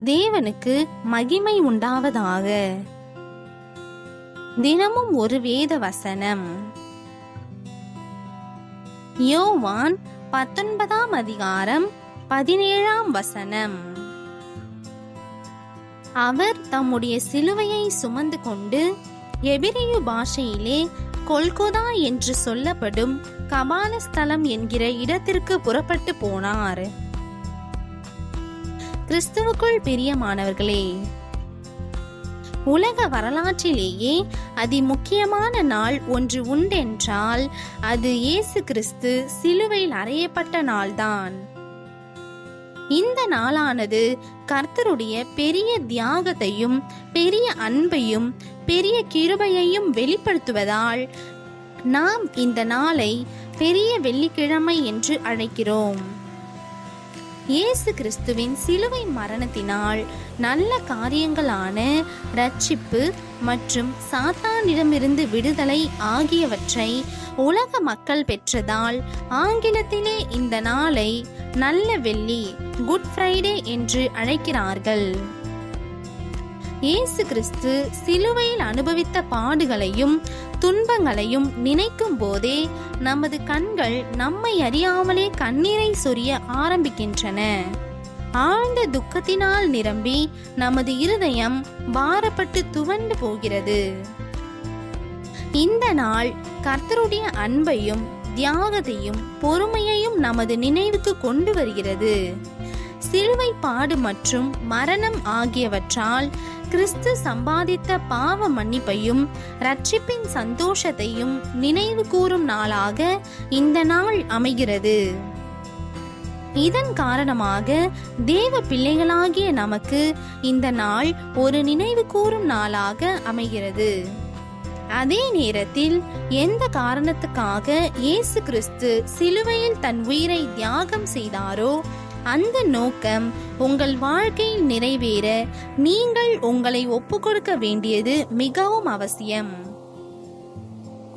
தேவனுக்கு மகிமை உண்டாவதாக. தினமும் ஒரு வேத வசனம். யோவான் 19 அதிகாரம் 17 வசனம். அவர் தம்முடைய சிலுவையை சுமந்து கொண்டு எபிரெயு பாஷையிலே கொல்கொதா என்று சொல்லப்படும் கபாலஸ்தலம் என்கிற இடத்திற்கு புறப்பட்டு போனார். கிறிஸ்துவுக்குள் பிரியமானவர்களே, உலக வரலாற்றிலேயே அதிமுக்கியமான நாள் ஒன்று உண்டென்றால் அது இயேசு கிறிஸ்து சிலுவையில் அறையப்பட்ட நாள்தான். இந்த நாளானது கர்த்தருடைய பெரிய தியாகத்தையும் பெரிய அன்பையும் பெரிய கிருபையையும் வெளிப்படுத்துவதால் நாம் இந்த நாளை பெரிய வெள்ளிக்கிழமை என்று அழைக்கிறோம். இயேசு கிறிஸ்துவின் சிலுவை மரணத்தினால் நல்ல காரியங்களான இரட்சிப்பு மற்றும் சாத்தானிடமிருந்து விடுதலை ஆகியவற்றை உலக மக்கள் பெற்றதால் ஆங்கிலத்திலே இந்த நாளை நல்ல வெள்ளி, குட் ஃப்ரைடே என்று அழைக்கிறார்கள். இயேசு கிறிஸ்து சிலுவையில் அனுபவித்த பாடுகளையும் துன்பங்களையும் நினைக்கும் போதே நமது கண்கள் நம்மை அறியாமலே கண்ணீரை சொரிய ஆரம்பிக்கின்றன. ஆழ்ந்த துக்கத்தினால் நிரம்பி நமது இருதயம் பாரப்பட்டு துவண்டு போகிறது. இந்த நாள் கர்த்தருடைய அன்பையும் தியாகத்தையும் பொறுமையையும் நமது நினைவுக்கு கொண்டு வருகிறது. சிலுவை பாடு மற்றும் மரணம் ஆகியவற்றால் கிறிஸ்து சம்பாதித்த பாவ மன்னிப்பையும் இரட்சிப்பின் சந்தோஷத்தையும் நினைவு கூறும் நாளாக இந்த நாள் அமைகிறது. இதன் காரணமாக தேவ பிள்ளைகளாகிய நமக்கு இந்த நாள் ஒரு நினைவு கூறும் நாளாக அமைகிறது. அதே நேரத்தில் எந்த காரணத்துக்காக இயேசு கிறிஸ்து சிலுவையில் தன் உயிரை தியாகம் செய்தாரோ அந்த நோக்கம் உங்கள் வாழ்க்கையில் நிறைவேற நீங்கள் உங்களை ஒப்புக்கொடுக்க வேண்டியது மிகவும் அவசியம்.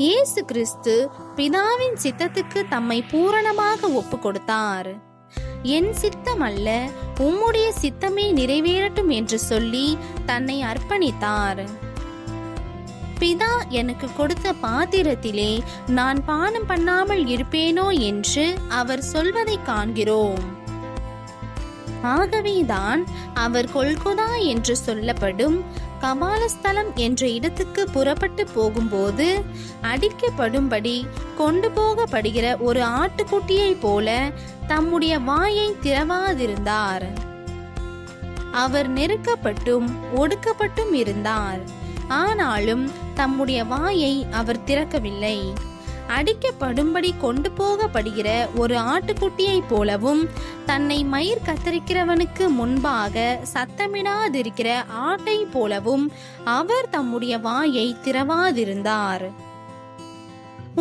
இயேசு கிறிஸ்து பிதாவின் சித்தத்துக்கு தம்மை பூரணமாக ஒப்பு கொடுத்தார். என் சித்தம் அல்ல, உம்முடைய சித்தமே நிறைவேறட்டும் என்று சொல்லி தன்னை அர்ப்பணித்தார். பிதா எனக்கு கொடுத்த பாத்திரத்திலே நான் பானம் பண்ணாமல் இருப்பேனோ என்று அவர் சொல்வதை காண்கிறோம். ஆகவேதான் அவர் கொல்கொதா என்று சொல்லப்படும் கபாலஸ்தலம் என்ற இடத்துக்கு புறப்பட்டு போகும்போது அடிக்கப்படும்படி கொண்டு போகப்படுகிற ஒரு ஆட்டுக்குட்டியை போல தம்முடைய வாயை திறவாதிருந்தார். அவர் நெருக்கப்பட்டும் ஒடுக்கப்பட்டும் இருந்தார். ஆனாலும் தம்முடைய வாயை அவர் திறக்கவில்லை. அடிக்கப்படும்படி கொண்டு போகப்படுகிற ஒரு ஆட்டுக்குட்டியை போலவும் தன்னை மயிர் கத்தரிக்கிறவனுக்கு முன்பாக சத்தமிடாதிருக்கிற ஆட்டை போலவும் அவர் தம்முடைய வாயை திறவாதிருந்தார்.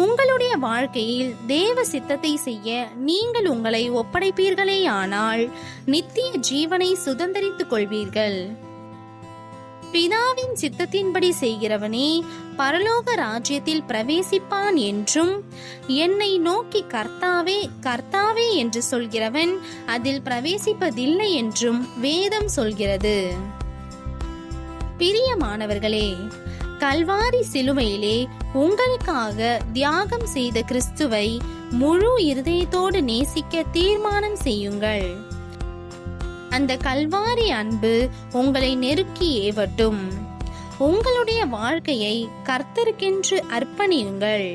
உங்களுடைய வாழ்க்கையில் தேவ சித்தத்தை செய்ய நீங்கள் உங்களை ஒப்படைப்பீர்களேயானால் நித்திய ஜீவனை சுதந்தரித்துக் கொள்வீர்கள். பிதாவின் சித்தத்தின்படி செய்கிறவனே பரலோக ராஜ்யத்தில் பிரவேசிப்பான் என்றும் என்னை நோக்கி கர்த்தாவே கர்த்தாவே என்று சொல்கிறவன் அதில் பிரவேசிப்பதில்லை என்றும் வேதம் சொல்கிறது. பிரியமானவர்களே, கல்வாரி சிலுவையிலே உங்களுக்காக தியாகம் செய்த கிறிஸ்துவை முழு இருதயத்தோடு நேசிக்க தீர்மானம் செய்யுங்கள். அந்த கல்வாரி அன்பு உங்களை நெருக்கி ஏவட்டும். உங்களுடைய வாழ்க்கையை கர்த்தருக்கென்று அர்ப்பணியுங்கள்.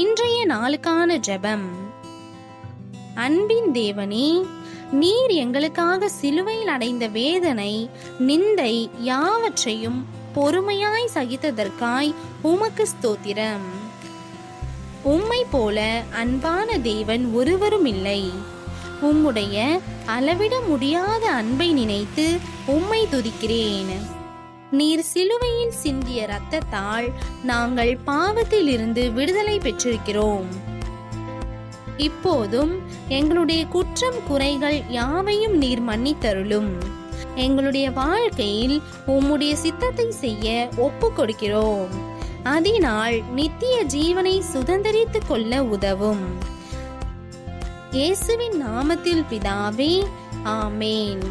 இன்றைய நாளுக்கான ஜெபம். அன்பின் தேவனே, நீர் எங்களுக்காக சிலுவையில் அடைந்த வேதனை நிந்தை யாவற்றையும் பொறுமையாய் சகித்ததற்காய் உமக்கு ஸ்தோத்திரம். உம்மை போல அன்பான தேவன் ஒருவரும் இல்லை. உம்முடைய அளவிட முடியாத அன்பை நினைத்து உம்மை துதிக்கிறேன். நீர் சிலுவையில் சிந்திய இரத்தத்தால் நாங்கள் பாவத்தில் இருந்து விடுதலை பெற்றிருக்கிறோம். இப்போதும் எங்களுடைய குற்றம் குறைகள் யாவையும் நீர் மன்னித்தருளும். எங்களுடைய வாழ்க்கையில் உம்முடைய சித்தத்தை செய்ய ஒப்பு கொடுக்கிறோம். அதனால் நித்திய ஜீவனை சுதந்தரித்துக் கொள்ள உதவும். இயேசுவின் நாமத்தில் பிதாவே, ஆமேன்.